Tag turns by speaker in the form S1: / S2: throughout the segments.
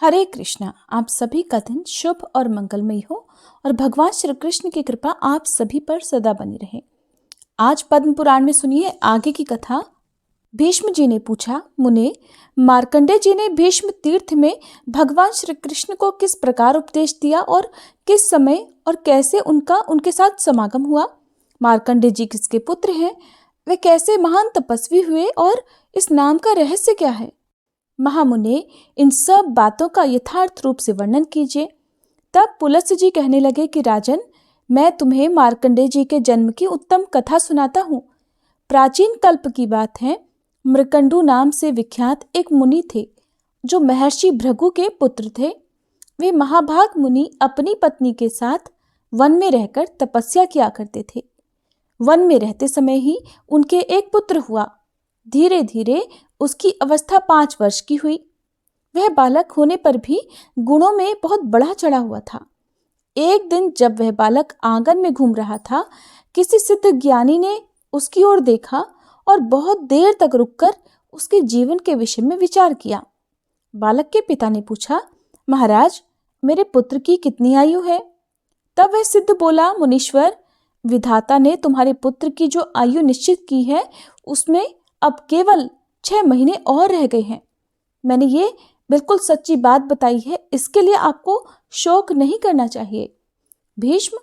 S1: हरे कृष्णा। आप सभी का दिन शुभ और मंगलमय हो और भगवान श्री कृष्ण की कृपा आप सभी पर सदा बनी रहे। आज पद्म पुराण में सुनिए आगे की कथा। भीष्म जी ने पूछा, मुने, मार्कंडेय जी ने भीष्म तीर्थ में भगवान श्री कृष्ण को किस प्रकार उपदेश दिया और किस समय और कैसे उनका उनके साथ समागम हुआ? मार्कंडेय जी किसके पुत्र हैं? वे कैसे महान तपस्वी हुए और इस नाम का रहस्य क्या है? महामुने, इन सब बातों का यथार्थ रूप से वर्णन कीजिए। तब पुलत्स्य जी कहने लगे कि राजन, मैं तुम्हें मार्कंडेय जी के जन्म की उत्तम कथा सुनाता हूँ। प्राचीन कल्प की बात है। मृकंडू नाम से विख्यात एक मुनि थे जो महर्षि भृगु के पुत्र थे। वे महाभाग मुनि अपनी पत्नी के साथ वन में रहकर तपस्या किया करते थे। वन में रहते समय ही उनके एक पुत्र हुआ। धीरे धीरे उसकी अवस्था 5 वर्ष की हुई। वह बालक होने पर भी गुणों में बहुत बढ़ा चढ़ा हुआ था। एक दिन जब वह बालक आंगन में घूम रहा था, किसी सिद्ध ज्ञानी ने उसकी ओर देखा और बहुत देर तक रुककर उसके जीवन के विषय में विचार किया। बालक के पिता ने पूछा, महाराज, मेरे पुत्र की कितनी आयु है? तब वह सिद्ध बोला, मुनीश्वर, विधाता ने तुम्हारे पुत्र की जो आयु निश्चित की है उसमें अब केवल 6 महीने और रह गए हैं। मैंने ये बिल्कुल सच्ची बात बताई है, इसके लिए आपको शोक नहीं करना चाहिए। भीष्म,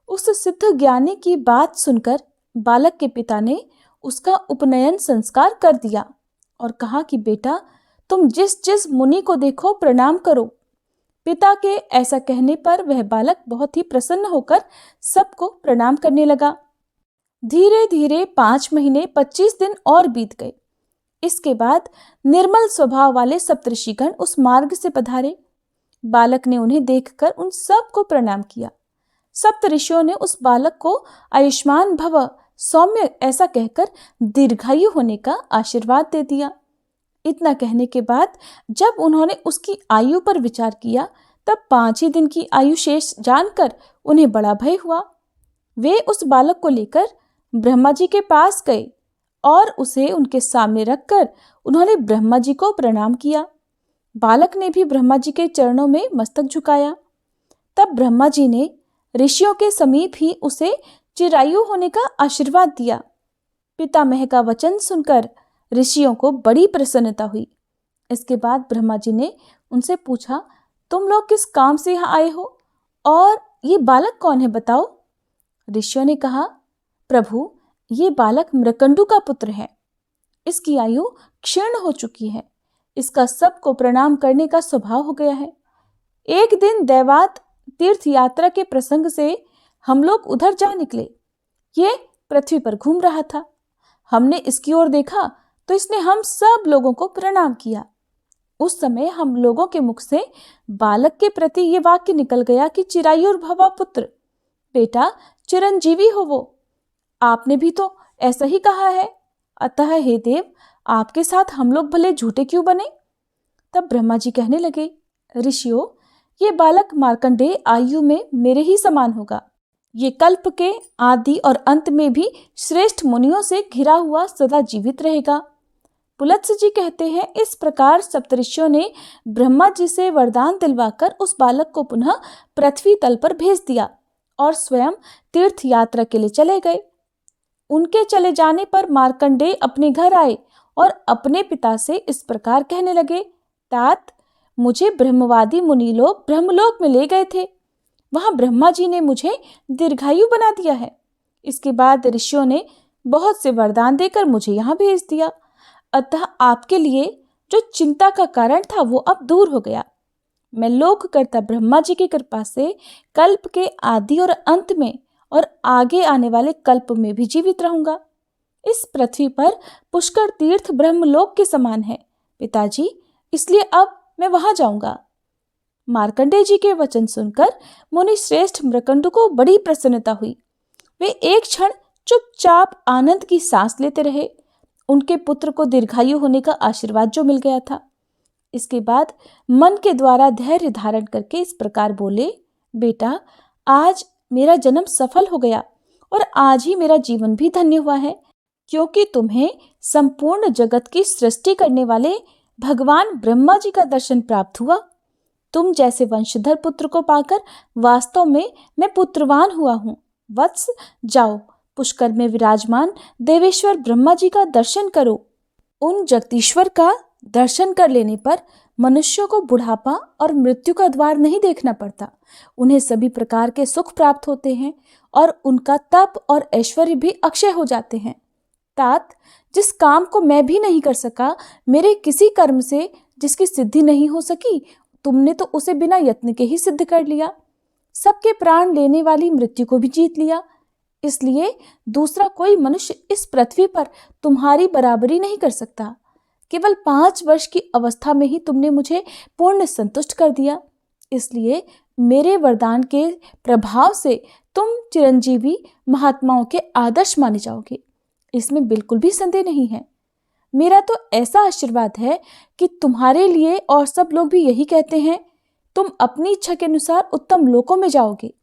S1: उस सिद्ध ज्ञानी की बात सुनकर बालक के पिता ने उसका उपनयन संस्कार कर दिया और कहा कि बेटा, तुम जिस जिस मुनि को देखो प्रणाम करो। पिता के ऐसा कहने पर वह बालक बहुत ही प्रसन्न होकर सबको प्रणाम करने लगा। धीरे धीरे 5 महीने 25 दिन और बीत गए। इसके बाद निर्मल स्वभाव वाले सप्तऋषिगण उस मार्ग से पधारे। बालक ने उन्हें देखकर उन सबको प्रणाम किया। सप्तऋषियों ने उस बालक को आयुष्मान भव, सौम्य ऐसा कहकर दीर्घायु होने का आशीर्वाद दे दिया। इतना कहने के बाद जब उन्होंने उसकी आयु पर विचार किया, तब 5 ही दिन की आयु शेष जानकर उन्हें बड़ा भय हुआ। वे उस बालक को लेकर ब्रह्मा जी के पास गए और उसे उनके सामने रखकर उन्होंने ब्रह्मा जी को प्रणाम किया। बालक ने भी ब्रह्मा जी के चरणों में मस्तक झुकाया। तब ब्रह्मा जी ने ऋषियों के समीप ही उसे चिरायु होने का आशीर्वाद दिया। पितामह का वचन सुनकर ऋषियों को बड़ी प्रसन्नता हुई। इसके बाद ब्रह्मा जी ने उनसे पूछा, तुम लोग किस काम से यहाँ आए हो और ये बालक कौन है, बताओ। ऋषियों ने कहा, प्रभु, ये बालक मृकंडू का पुत्र है। इसकी आयु क्षीण हो चुकी है। इसका सबको प्रणाम करने का स्वभाव हो गया है। एक दिन दैवात तीर्थ यात्रा के प्रसंग से हम लोग उधर जा निकले। ये पृथ्वी पर घूम रहा था। हमने इसकी ओर देखा तो इसने हम सब लोगों को प्रणाम किया। उस समय हम लोगों के मुख से बालक के प्रति ये वाक्य निकल गया कि चिरायुर्भव पुत्र, बेटा चिरंजीवी हो वो। आपने भी तो ऐसा ही कहा है, अतः हे देव, आपके साथ हम लोग भले झूठे क्यों बने? तब ब्रह्मा जी कहने लगे, ऋषियों, ये बालक मार्कंडेय आयु में मेरे ही समान होगा। ये कल्प के आदि और अंत में भी श्रेष्ठ मुनियों से घिरा हुआ सदा जीवित रहेगा। पुलत्स्य जी कहते हैं, इस प्रकार सप्तऋषियों ने ब्रह्मा जी से वरदान दिलवाकर उस बालक को पुनः पृथ्वी तल पर भेज दिया और स्वयं तीर्थ यात्रा के लिए चले गए। उनके चले जाने पर मार्कंडेय अपने घर आए और अपने पिता से इस प्रकार कहने लगे, तात, मुझे ब्रह्मवादी मुनि लोग ब्रह्मलोक में ले गए थे। वहां ब्रह्मा जी ने मुझे दीर्घायु बना दिया है। इसके बाद ऋषियों ने बहुत से वरदान देकर मुझे यहाँ भेज दिया। अतः आपके लिए जो चिंता का कारण था वो अब दूर हो गया। मैं लोककर्ता ब्रह्मा जी की कृपा से कल्प के आदि और अंत में और आगे आने वाले कल्प में भी जीवित रहूंगा। इस पृथ्वी पर पुष्कर तीर्थ ब्रह्मलोक के समान है पिताजी, इसलिए अब मैं वहां जाऊंगा। मार्कंडेय जी के वचन सुनकर मुनि श्रेष्ठ मृकंडू को बड़ी प्रसन्नता हुई। वे एक क्षण चुपचाप आनंद की सांस लेते रहे। उनके पुत्र को दीर्घायु होने का आशीर्वाद जो मिल गया था। इसके बाद मन के द्वारा धैर्य धारण करके इस प्रकार बोले, बेटा, आज मेरा जन्म सफल हो गया और आज ही मेरा जीवन भी धन्य हुआ है, क्योंकि तुम्हें संपूर्ण जगत की सृष्टि करने वाले भगवान ब्रह्मा जी का दर्शन प्राप्त हुआ। तुम जैसे वंशधर पुत्र को पाकर वास्तव में मैं पुत्रवान हुआ हूँ। वत्स, जाओ पुष्कर में विराजमान देवेश्वर ब्रह्मा जी का दर्शन करो। उन जगदीश्वर का दर्शन कर लेने पर मनुष्यों को बुढ़ापा और मृत्यु का द्वार नहीं देखना पड़ता। उन्हें सभी प्रकार के सुख प्राप्त होते हैं और उनका तप और ऐश्वर्य भी अक्षय हो जाते हैं। तात, जिस काम को मैं भी नहीं कर सका, मेरे किसी कर्म से जिसकी सिद्धि नहीं हो सकी, तुमने तो उसे बिना यत्न के ही सिद्ध कर लिया। सबके प्राण लेने वाली मृत्यु को भी जीत लिया। इसलिए दूसरा कोई मनुष्य इस पृथ्वी पर तुम्हारी बराबरी नहीं कर सकता। केवल 5 वर्ष की अवस्था में ही तुमने मुझे पूर्ण संतुष्ट कर दिया। इसलिए मेरे वरदान के प्रभाव से तुम चिरंजीवी महात्माओं के आदर्श माने जाओगे, इसमें बिल्कुल भी संदेह नहीं है। मेरा तो ऐसा आशीर्वाद है कि तुम्हारे लिए, और सब लोग भी यही कहते हैं, तुम अपनी इच्छा के अनुसार उत्तम लोकों में जाओगे।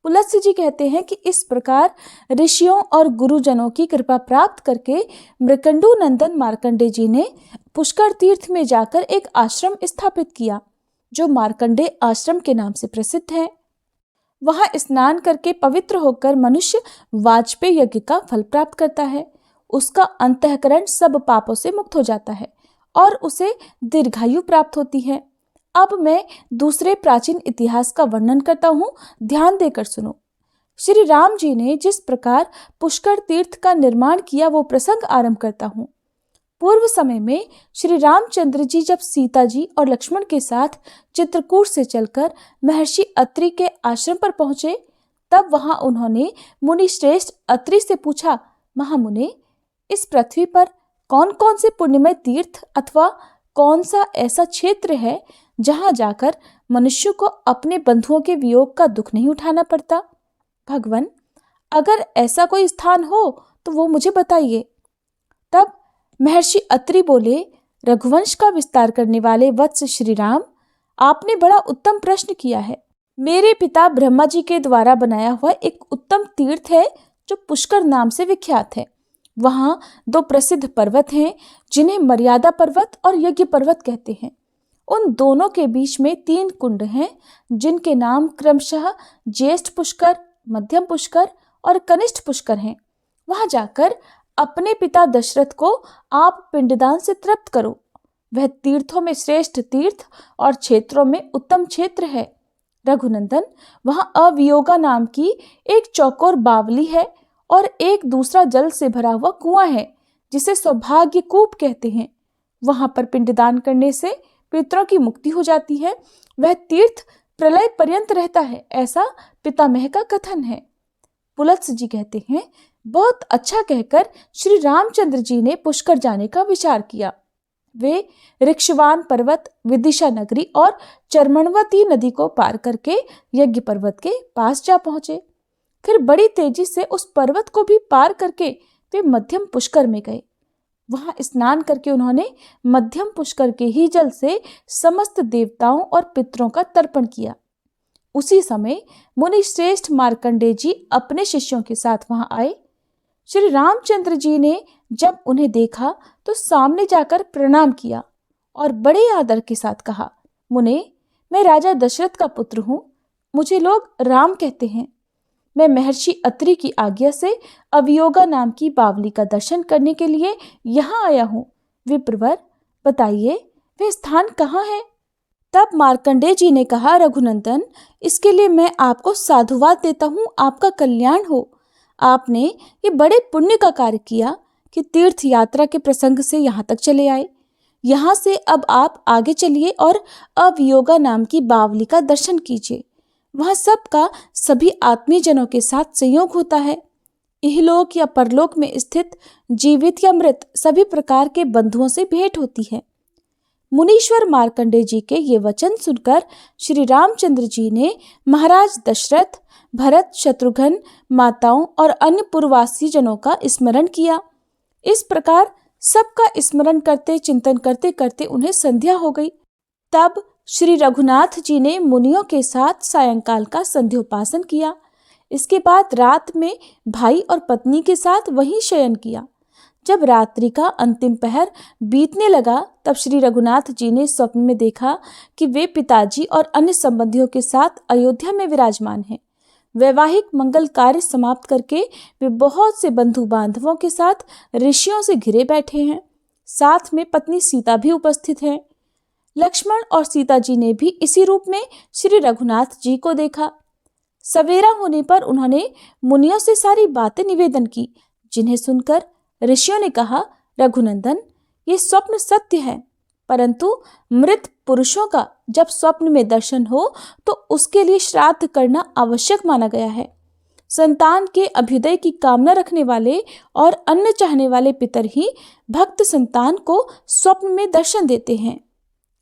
S1: पुलत्स्य जी कहते हैं कि इस प्रकार ऋषियों और गुरुजनों की कृपा प्राप्त करके मृकंडू नंदन मार्कंडे जी ने पुष्कर तीर्थ में जाकर एक आश्रम स्थापित किया, जो मार्कंडे आश्रम के नाम से प्रसिद्ध है। वहां स्नान करके पवित्र होकर मनुष्य वाजपेय यज्ञ का फल प्राप्त करता है। उसका अंतःकरण सब पापों से मुक्त हो जाता है और उसे दीर्घायु प्राप्त होती है। अब मैं दूसरे प्राचीन इतिहास का वर्णन करता हूँ, ध्यान देकर सुनो। श्री राम जी ने जिस प्रकार पुष्कर तीर्थ का निर्माण किया वो प्रसंग आरंभ करता हूँ। पूर्व समय में श्री रामचंद्र जी जब सीता जी और लक्ष्मण के साथ चित्रकूट से चलकर महर्षि अत्रि के आश्रम पर पहुंचे, तब वहां उन्होंने मुनि श्रेष्ठ अत्रि से पूछा, महामुने, इस पृथ्वी पर कौन कौन से पुण्यमय तीर्थ अथवा कौन सा ऐसा क्षेत्र है जहां जाकर मनुष्य को अपने बंधुओं के वियोग का दुख नहीं उठाना पड़ता? भगवान, अगर ऐसा कोई स्थान हो तो वो मुझे बताइए। तब महर्षि अत्रि बोले, रघुवंश का विस्तार करने वाले वत्स श्री राम, आपने बड़ा उत्तम प्रश्न किया है। मेरे पिता ब्रह्मा जी के द्वारा बनाया हुआ एक उत्तम तीर्थ है जो पुष्कर नाम से विख्यात है। वहां 2 प्रसिद्ध पर्वत हैं जिन्हें मर्यादा पर्वत और यज्ञ पर्वत कहते हैं। उन दोनों के बीच में 3 कुंड हैं जिनके नाम क्रमशः ज्येष्ठ पुष्कर, मध्यम पुष्कर और कनिष्ठ पुष्कर हैं। वहां जाकर अपने पिता दशरथ को आप पिंडदान से तृप्त करो। वह तीर्थों में श्रेष्ठ तीर्थ और क्षेत्रों में उत्तम क्षेत्र है। रघुनंदन, वहां अवियोगा नाम की एक चौकोर बावली है और एक दूसरा जल से भरा हुआ कुआं है जिसे सौभाग्य कूप कहते हैं। वहां पर पिंडदान करने से पितरों की मुक्ति हो जाती है। वह तीर्थ प्रलय पर्यंत रहता है, ऐसा पितामह का कथन है। पुलत्स्य जी कहते हैं, बहुत अच्छा कहकर श्री रामचंद्र जी ने पुष्कर जाने का विचार किया। वे ऋक्षवान पर्वत, विदिशा नगरी और चर्मणवती नदी को पार करके यज्ञ पर्वत के पास जा पहुंचे। फिर बड़ी तेजी से उस पर्वत को भी पार करके वे मध्यम पुष्कर में गए। वहां स्नान करके उन्होंने मध्यम पुष्कर के ही जल से समस्त देवताओं और पितरों का तर्पण किया। उसी समय मुनि श्रेष्ठ मार्कंडे जी अपने शिष्यों के साथ वहां आए। श्री रामचंद्र जी ने जब उन्हें देखा तो सामने जाकर प्रणाम किया और बड़े आदर के साथ कहा, मुने, मैं राजा दशरथ का पुत्र हूँ। मुझे लोग राम कहते हैं। मैं महर्षि अत्रि की आज्ञा से अवियोगा नाम की बावली का दर्शन करने के लिए यहाँ आया हूँ। विप्रवर, बताइए वह स्थान कहाँ है? तब मार्कंडेय जी ने कहा, रघुनंदन, इसके लिए मैं आपको साधुवाद देता हूँ, आपका कल्याण हो। आपने ये बड़े पुण्य का कार्य किया कि तीर्थ यात्रा के प्रसंग से यहाँ तक चले आए। यहाँ से अब आप आगे चलिए और अवियोगा नाम की बावली का दर्शन कीजिए। वहाँ सबका सभी आत्मीय जनों के साथ संयोग होता है। इहलोक या परलोक में स्थित जीवित या मृत सभी प्रकार के बंधुओं से भेंट होती है। मुनीश्वर मार्कंडेय जी के ये वचन सुनकर श्री रामचंद्र जी ने महाराज दशरथ, भरत, शत्रुघ्न, माताओं और अन्य पूर्ववासी जनों का स्मरण किया। इस प्रकार सबका स्मरण करते चिंतन करते करते उन्हें संध्या हो गई। तब श्री रघुनाथ जी ने मुनियों के साथ सायंकाल का संध्योपासन किया। इसके बाद रात में भाई और पत्नी के साथ वहीं शयन किया। जब रात्रि का अंतिम पहर बीतने लगा तब श्री रघुनाथ जी ने स्वप्न में देखा कि वे पिताजी और अन्य संबंधियों के साथ अयोध्या में विराजमान हैं। वैवाहिक मंगल कार्य समाप्त करके वे बहुत से बंधु बांधवों के साथ ऋषियों से घिरे बैठे हैं। साथ में पत्नी सीता भी उपस्थित है। लक्ष्मण और सीता जी ने भी इसी रूप में श्री रघुनाथ जी को देखा। सवेरा होने पर उन्होंने मुनियों से सारी बातें निवेदन की, जिन्हें सुनकर ऋषियों ने कहा, रघुनंदन, ये स्वप्न सत्य है, परंतु मृत पुरुषों का जब स्वप्न में दर्शन हो तो उसके लिए श्राद्ध करना आवश्यक माना गया है। संतान के अभ्युदय की कामना रखने वाले और अन्न चाहने वाले पितर ही भक्त संतान को स्वप्न में दर्शन देते हैं।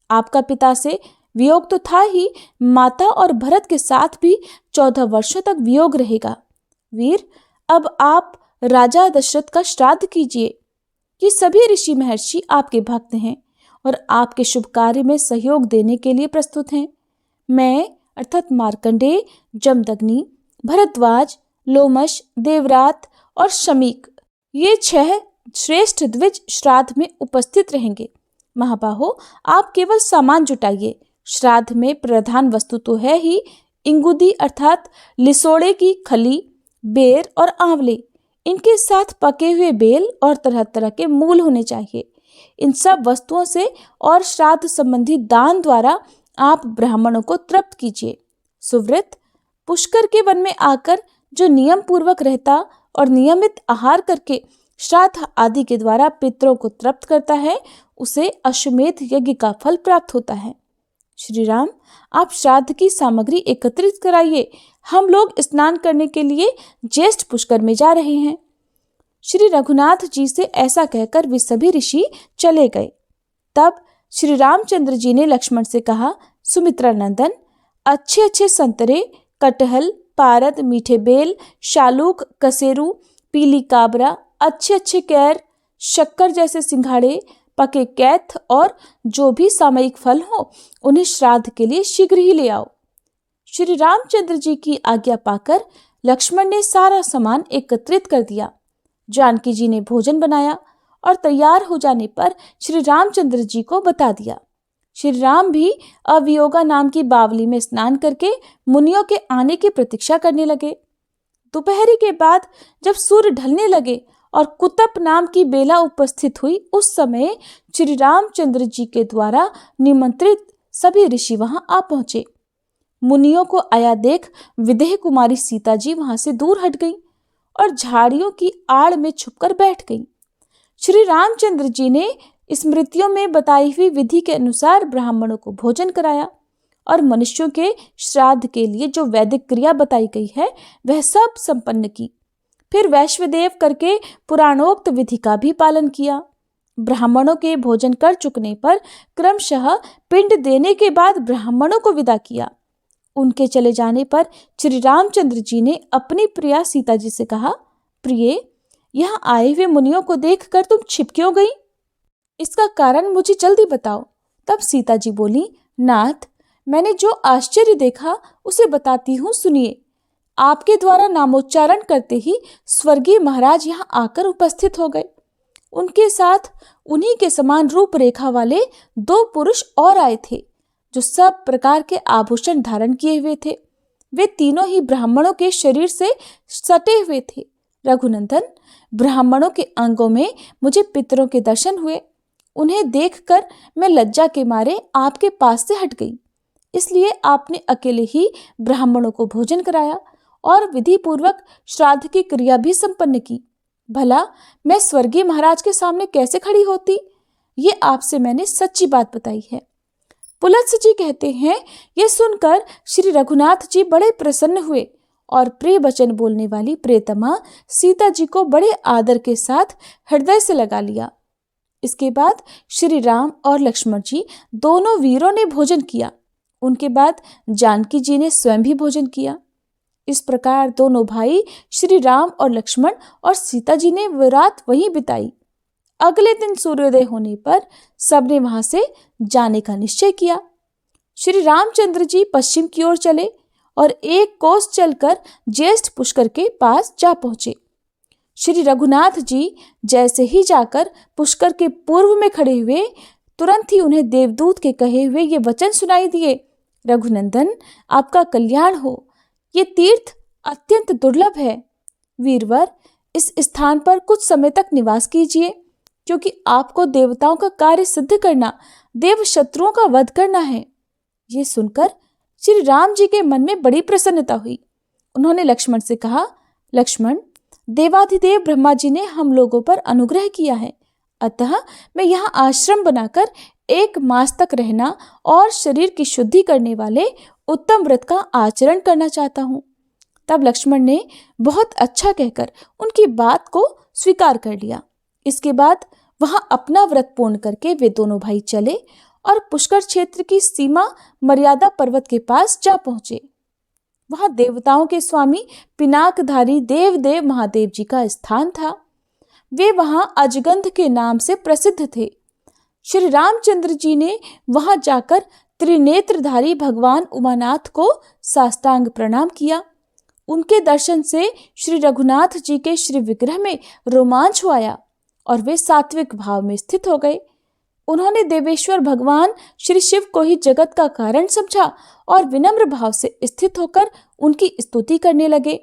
S1: आपका पिता से वियोग तो था ही, माता और भरत के साथ भी 14 वर्षों तक वियोग रहेगा। वीर, अब आप राजा दशरथ का श्राद्ध कीजिए। ये सभी ऋषि महर्षि आपके भक्त हैं और आपके शुभ कार्य में सहयोग देने के लिए प्रस्तुत हैं। मैं अर्थात मार्कंडेय, जमदग्नि, भरद्वाज, लोमश, देवरात और शमीक, ये 6 श्रेष्ठ द्विज श्राद्ध में उपस्थित रहेंगे। महाबाहो, आप केवल सामान जुटाइए। श्राद्ध में प्रधान वस्तु तो है ही, इंगुदी अर्थात लिसोड़े की खली, बेर और आंवले, इनके साथ पके हुए बेल और तरह तरह के मूल होने चाहिए। इन सब वस्तुओं से और श्राद्ध संबंधी दान द्वारा आप ब्राह्मणों को तृप्त कीजिए। सुव्रत, पुष्कर के वन में आकर जो नियम पूर्वक रहता और नियमित आहार करके श्राद्ध आदि के द्वारा पितरों को तृप्त करता है, उसे अश्वमेध यज्ञ का फल प्राप्त होता है। श्री राम, आप श्राद्ध की सामग्री एकत्रित कराइए। हम लोग स्नान करने के लिए ज्येष्ठ पुष्कर में जा रहे हैं। श्री रघुनाथ जी से ऐसा कहकर वे सभी ऋषि चले गए। तब श्री रामचंद्र जी ने लक्ष्मण से कहा, सुमित्रा नंदन, अच्छे अच्छे संतरे, कटहल, पारद, मीठे बेल, शालूक, कसेरू, पीली काबरा, अच्छे अच्छे कैर, शक्कर जैसे सिंघाड़े, पके कैथ और जो भी सामयिक फल हो, उन्हें श्राद्ध के लिए शीघ्र ही ले आओ। श्री रामचंद्र जी की आज्ञा पाकर लक्ष्मण ने सारा सामान एकत्रित कर दिया। जानकी जी ने भोजन बनाया और तैयार हो जाने पर श्री रामचंद्र जी को बता दिया। श्री राम भी अवियोगा नाम की बावली में स्नान करके मुनियों के आने की प्रतीक्षा करने लगे। दोपहरी के बाद जब सूर्य ढलने लगे और कुतप नाम की बेला उपस्थित हुई, उस समय श्री रामचंद्र जी के द्वारा निमंत्रित सभी ऋषि वहां आ पहुंचे। मुनियों को आया देख विदेह कुमारी सीता जी वहां से दूर हट गई और झाड़ियों की आड़ में छुपकर बैठ गई। श्री रामचंद्र जी ने स्मृतियों में बताई हुई विधि के अनुसार ब्राह्मणों को भोजन कराया और मनुष्यों के श्राद्ध के लिए जो वैदिक क्रिया बताई गई है वह सब संपन्न की। फिर वैश्वदेव करके पुराणोक्त विधि का भी पालन किया। ब्राह्मणों के भोजन कर चुकने पर क्रमशः पिंड देने के बाद ब्राह्मणों को विदा किया। उनके चले जाने पर श्री रामचंद्र जी ने अपनी प्रिया सीता जी से कहा, प्रिय, यहाँ आए हुए मुनियों को देखकर तुम छिप क्यों गई? इसका कारण मुझे जल्दी बताओ। तब सीता जी बोली, नाथ, मैंने जो आश्चर्य देखा उसे बताती हूँ, सुनिए। आपके द्वारा नामोच्चारण करते ही स्वर्गीय महाराज यहाँ आकर उपस्थित हो गए। उनके साथ उन्हीं के समान रूपरेखा वाले 2 पुरुष और आए थे, जो सब प्रकार के आभूषण धारण किए हुए थे। वे तीनों ही ब्राह्मणों के शरीर से सटे हुए थे। रघुनंदन, ब्राह्मणों के अंगों में मुझे पितरों के दर्शन हुए। उन्हें देखकर मैं लज्जा के मारे आपके पास से हट गई। इसलिए आपने अकेले ही ब्राह्मणों को भोजन कराया और विधि पूर्वक श्राद्ध की क्रिया भी संपन्न की। भला मैं स्वर्गीय महाराज के सामने कैसे खड़ी होती? ये आपसे मैंने सच्ची बात बताई है। पुलत्स्य जी कहते हैं, ये सुनकर श्री रघुनाथ जी बड़े प्रसन्न हुए और प्रिय वचन बोलने वाली प्रियतमा सीता जी को बड़े आदर के साथ हृदय से लगा लिया। इसके बाद श्री राम और लक्ष्मण जी दोनों वीरों ने भोजन किया। उनके बाद जानकी जी ने स्वयं भी भोजन किया। इस प्रकार दोनों भाई श्री राम और लक्ष्मण और सीता जी ने वो रात वहीं बिताई। अगले दिन सूर्योदय होने पर सबने वहां से जाने का निश्चय किया। श्री रामचंद्र जी पश्चिम की ओर चले और 1 कोस चलकर ज्येष्ठ पुष्कर के पास जा पहुंचे। श्री रघुनाथ जी जैसे ही जाकर पुष्कर के पूर्व में खड़े हुए, तुरंत ही उन्हें देवदूत के कहे हुए ये वचन सुनाई दिए, रघुनंदन, आपका कल्याण हो। ये तीर्थ अत्यंत दुर्लभ है। वीरवर, इस स्थान पर कुछ समय तक निवास कीजिए, क्योंकि आपको देवताओं का कार्य सिद्ध करना, देव शत्रुओं का वध करना है। ये सुनकर श्री राम जी के मन में बड़ी प्रसन्नता हुई। उन्होंने लक्ष्मण से कहा, लक्ष्मण, देवाधिदेव ब्रह्मा जी ने हम लोगों पर अनुग्रह किया है, अतः मैं यहाँ आश्रम बनाकर 1 मास तक रहना और शरीर की शुद्धि करने वाले उत्तम व्रत का आचरण करना चाहता हूँ। तब लक्ष्मण ने बहुत अच्छा कहकर उनकी बात को स्वीकार कर लिया। इसके बाद वहाँ अपना व्रत पूर्ण करके वे दोनों भाई चले और पुष्कर क्षेत्र की सीमा मर्यादा पर्वत के पास जा पहुंचे। वहां देवताओं के स्वामी पिनाकधारी देव महादेव जी का स्थान था। वे वहां अजगंध के नाम से प्रसिद्ध थे। श्री रामचंद्र जी ने वहां जाकर त्रिनेत्रधारी भगवान उमानाथ को साष्टांग प्रणाम किया। उनके दर्शन से श्री रघुनाथ जी के श्री विग्रह में रोमांच आया और वे सात्विक भाव में स्थित हो गए। उन्होंने देवेश्वर भगवान श्री शिव को ही जगत का कारण समझा और विनम्र भाव से स्थित होकर उनकी स्तुति करने लगे।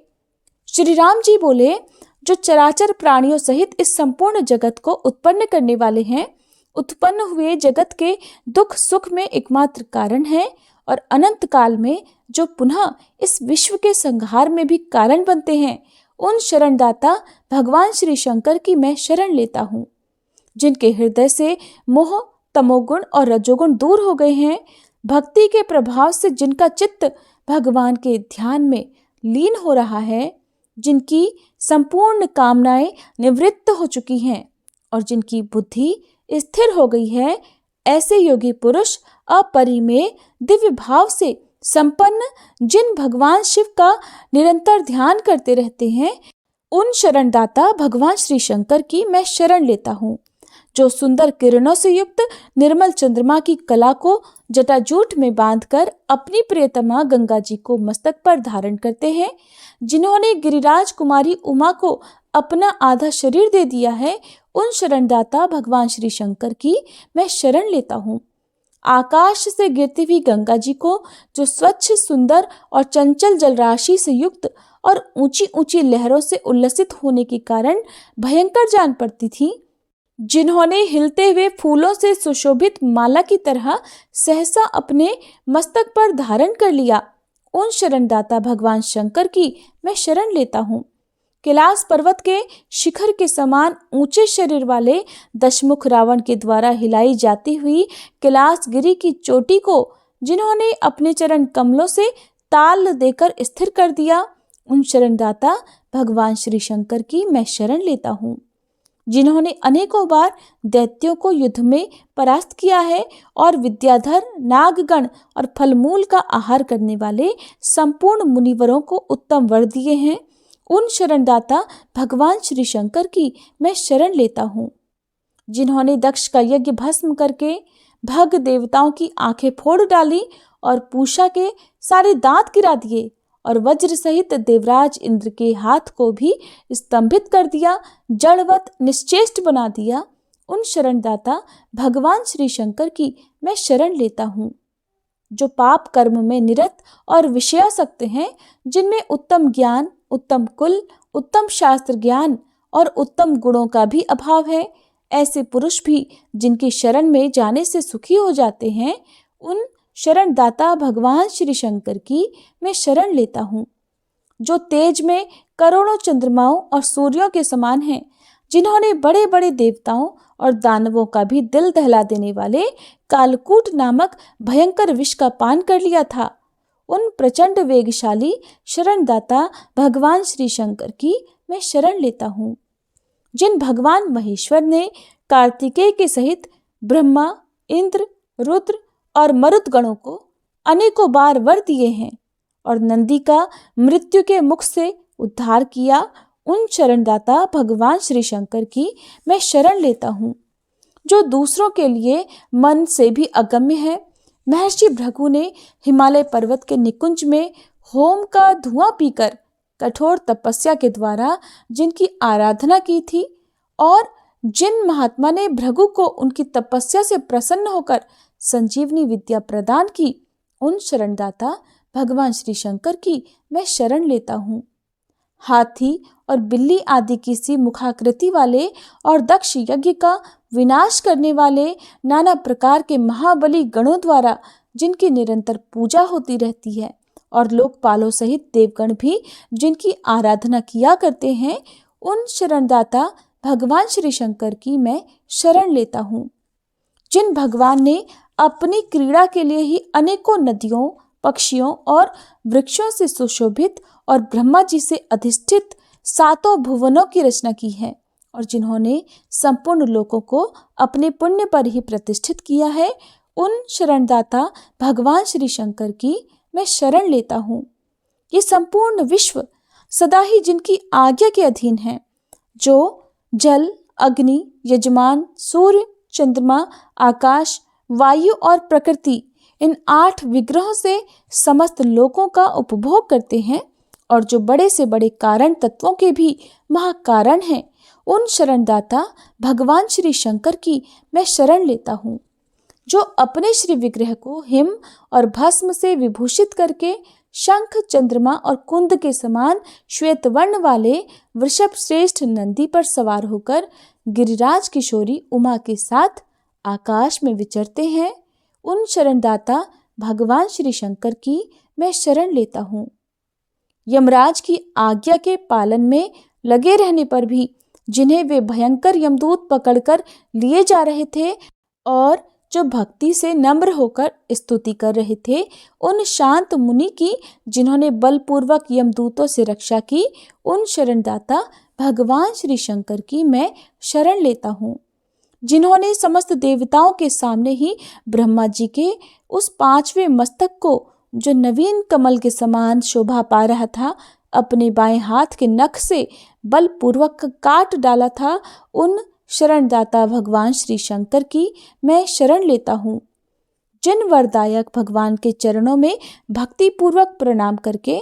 S1: श्री राम जी बोले, जो चराचर प्राणियों सहित इस संपूर्ण जगत को उत्पन्न करने वाले हैं, उत्पन्न हुए जगत के दुख सुख में एकमात्र कारण है और अनंत काल में जो पुनः इस विश्व के संहार में भी कारण बनते हैं, उन शरणदाता भगवान श्री शंकर की मैं शरण लेता हूँ। जिनके हृदय से मोह, तमोगुण और रजोगुण दूर हो गए हैं, भक्ति के प्रभाव से जिनका चित्त भगवान के ध्यान में लीन हो रहा है, जिनकी संपूर्ण कामनाएं निवृत्त हो चुकी हैं और जिनकी बुद्धि स्थिर हो गई है, ऐसे योगी पुरुष अपरिमेय दिव्य भाव से संपन्न जिन भगवान शिव का निरंतर ध्यान करते रहते हैं, उन शरणदाता भगवान श्री शंकर की मैं शरण लेता हूँ। जो सुंदर किरणों से युक्त निर्मल चंद्रमा की कला को जटाजूट में बांधकर अपनी प्रियतमा गंगा जी को मस्तक पर धारण करते हैं, जिन्होंने गिरिराज कुमारी उमा को अपना आधा शरीर दे दिया है, उन शरणदाता भगवान श्री शंकर की मैं शरण लेता हूँ। आकाश से गिरती हुई गंगा जी को, जो स्वच्छ, सुंदर और चंचल जलराशि से युक्त और ऊंची ऊंची लहरों से उल्लसित होने के कारण भयंकर जान पड़ती थी, जिन्होंने हिलते हुए फूलों से सुशोभित माला की तरह सहसा अपने मस्तक पर धारण कर लिया, उन शरणदाता भगवान शंकर की मैं शरण लेता हूँ। कैलाश पर्वत के शिखर के समान ऊंचे शरीर वाले दशमुख रावण के द्वारा हिलाई जाती हुई कैलाश गिरी की चोटी को जिन्होंने अपने चरण कमलों से ताल देकर स्थिर कर दिया, उन शरणदाता भगवान श्री शंकर की मैं शरण लेता हूँ। जिन्होंने अनेकों बार दैत्यों को युद्ध में परास्त किया है और विद्याधर, नागगण और फलमूल का आहार करने वाले संपूर्ण मुनिवरों को उत्तम वर दिए हैं, उन शरणदाता भगवान श्री शंकर की मैं शरण लेता हूँ। जिन्होंने दक्ष का यज्ञ भस्म करके भग देवताओं की आंखें फोड़ डाली और पूषा के सारे दांत गिरा दिए और वज्र सहित देवराज इंद्र के हाथ को भी स्तंभित कर दिया, जड़वत निश्चेष्ट बना दिया, उन शरणदाता भगवान श्री शंकर की मैं शरण लेता हूँ। जो पाप कर्म में निरत और विषयासक्त हैं, जिनमें उत्तम ज्ञान, उत्तम कुल, उत्तम शास्त्र ज्ञान और उत्तम गुणों का भी अभाव है, ऐसे पुरुष भी जिनकी शरण में जाने से सुखी हो जाते हैं, उन शरणदाता भगवान श्री शंकर की मैं शरण लेता हूँ। जो तेज में करोड़ों चंद्रमाओं और सूर्यों के समान हैं, जिन्होंने बड़े बड़े देवताओं और दानवों का भी दिल दहला देने वाले कालकूट नामक भयंकर विष का पान कर लिया था, उन प्रचंड वेगशाली शरणदाता भगवान श्री शंकर की मैं शरण लेता हूँ। जिन भगवान महेश्वर ने कार्तिकेय के सहित ब्रह्मा, इंद्र, रुद्र और मरुत गणों को अनेकों बार वर दिए हैं और नंदी का मृत्यु के मुख से उद्धार किया, उन शरणदाता भगवान श्री शंकर की मैं शरण लेता हूँ। जो दूसरों के लिए मन से भी अगम्य है, महर्षि भृगु ने हिमालय पर्वत के निकुंज में होम का धुआं पीकर कठोर तपस्या के द्वारा जिनकी आराधना की थी और जिन महात्मा ने भृगु को उनकी तपस्या से प्रसन्न होकर संजीवनी विद्या प्रदान की, उन शरणदाता भगवान श्री शंकर की मैं शरण लेता हूँ। हाथी और बिल्ली आदि की सी मुखाकृति वाले और दक्ष यज्ञ का विनाश करने वाले नाना प्रकार के महाबली गणों द्वारा जिनकी निरंतर पूजा होती रहती है और लोकपालों सहित देवगण भी जिनकी आराधना किया करते हैं, उन शरणदाता भगवान श्री शंकर की मैं शरण लेता हूँ। जिन भगवान ने अपनी क्रीड़ा के लिए ही अनेकों नदियों, पक्षियों और वृक्षों से सुशोभित और ब्रह्मा जी से अधिष्ठित सातों भुवनों की रचना की है और जिन्होंने संपूर्ण लोकों को अपने पुण्य पर ही प्रतिष्ठित किया है, उन शरणदाता भगवान श्री शंकर की मैं शरण लेता हूँ। ये संपूर्ण विश्व सदा ही जिनकी आज्ञा के अधीन है, जो जल, अग्नि, यजमान, सूर्य, चंद्रमा, आकाश, वायु और प्रकृति इन 8 विग्रहों से समस्त लोकों का उपभोग करते हैं और जो बड़े से बड़े कारण तत्वों के भी महाकारण हैं, उन शरणदाता भगवान श्री शंकर की मैं शरण लेता हूँ। जो अपने श्री विग्रह को हिम और भस्म से विभूषित करके शंख, चंद्रमा और कुंद के समान श्वेत वर्ण वाले वृषभ श्रेष्ठ नंदी पर सवार होकर गिरिराज किशोरी उमा के साथ आकाश में विचरते हैं, उन शरणदाता भगवान श्री शंकर की मैं शरण लेता हूँ। यमराज की आज्ञा के पालन में लगे रहने पर भी जिन्हें वे भयंकर यमदूत पकड़कर लिए जा रहे थे और जो भक्ति से नम्र होकर स्तुति कर रहे थे, उन शांत मुनि की जिन्होंने बलपूर्वक यमदूतों से रक्षा की, उन शरणदाता भगवान श्री शंकर की मैं शरण लेता हूँ। जिन्होंने समस्त देवताओं के सामने ही ब्रह्मा जी के उस 5वें मस्तक को, जो नवीन कमल के समान शोभा पा रहा था, अपने बाएं हाथ के नख से बलपूर्वक काट डाला था, उन शरणदाता भगवान श्री शंकर की मैं शरण लेता हूँ। जिन वरदायक भगवान के चरणों में भक्ति पूर्वक प्रणाम करके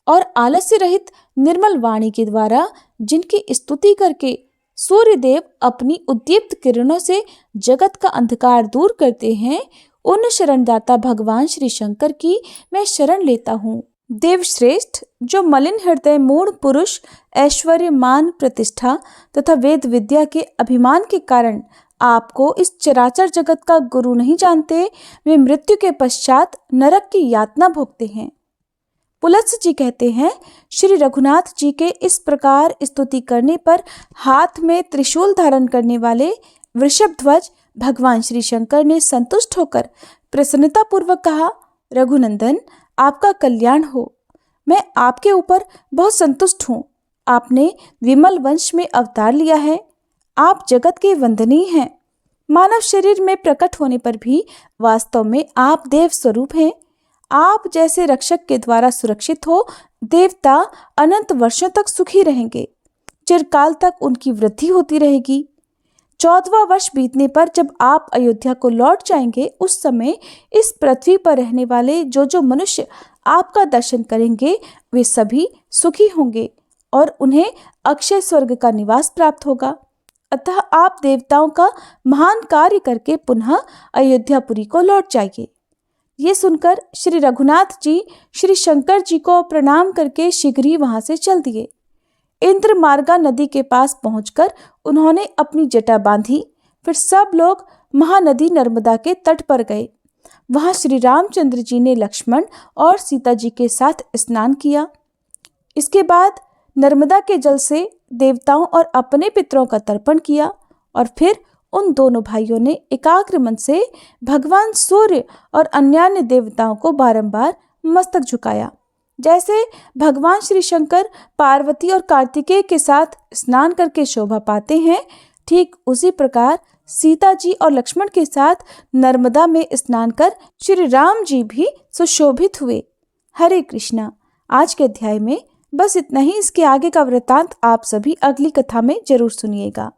S1: और आलस्य रहित निर्मल वाणी के द्वारा जिनकी स्तुति करके सूर्यदेव अपनी उद्दीप्त किरणों से जगत का अंधकार दूर करते हैं, उन शरणदाता भगवान श्री शंकर की मैं शरण लेता हूँ। देवश्रेष्ठ, जो मलिन हृदय मूढ़ पुरुष ऐश्वर्य, मान, प्रतिष्ठा तथा वेद विद्या के अभिमान के कारण आपको इस चराचर जगत का गुरु नहीं जानते, वे मृत्यु के पश्चात नरक की यातना भोगते हैं। पुलत्स्य जी कहते हैं, श्री रघुनाथ जी के इस प्रकार स्तुति करने पर हाथ में त्रिशूल धारण करने वाले वृषभध्वज भगवान श्री शंकर ने संतुष्ट होकर प्रसन्नता पूर्वक कहा, रघुनंदन, आपका कल्याण हो। मैं आपके ऊपर बहुत संतुष्ट हूँ। आपने विमल वंश में अवतार लिया है। आप जगत के वंदनीय हैं। मानव शरीर में प्रकट होने पर भी वास्तव में आप देव स्वरूप हैं। आप जैसे रक्षक के द्वारा सुरक्षित हो, देवता अनंत वर्षों तक सुखी रहेंगे। चिरकाल तक उनकी वृद्धि होती रहेगी। 14वां वर्ष बीतने पर जब आप अयोध्या को लौट जाएंगे, उस समय इस पृथ्वी पर रहने वाले जो मनुष्य आपका दर्शन करेंगे, वे सभी सुखी होंगे और उन्हें अक्षय स्वर्ग का निवास प्राप्त होगा। अतः आप देवताओं का महान कार्य करके पुनः अयोध्यापुरी को लौट जाइए। ये सुनकर श्री रघुनाथ जी श्री शंकर जी को प्रणाम करके शीघ्र ही वहां से चल दिए। इंद्रमार्गा नदी के पास पहुंचकर उन्होंने अपनी जटा बांधी। फिर सब लोग महानदी नर्मदा के तट पर गए। वहां श्री रामचंद्र जी ने लक्ष्मण और सीता जी के साथ स्नान किया। इसके बाद नर्मदा के जल से देवताओं और अपने पितरों का तर्पण किया और फिर उन दोनों भाइयों ने एकाग्र मन से भगवान सूर्य और अन्यान्य देवताओं को बारंबार मस्तक झुकाया। जैसे भगवान श्री शंकर पार्वती और कार्तिकेय के साथ स्नान करके शोभा पाते हैं, ठीक उसी प्रकार सीता जी और लक्ष्मण के साथ नर्मदा में स्नान कर श्री राम जी भी सुशोभित हुए। हरे कृष्णा। आज के अध्याय में बस इतना ही। इसके आगे का वृत्तांत आप सभी अगली कथा में जरूर सुनिएगा।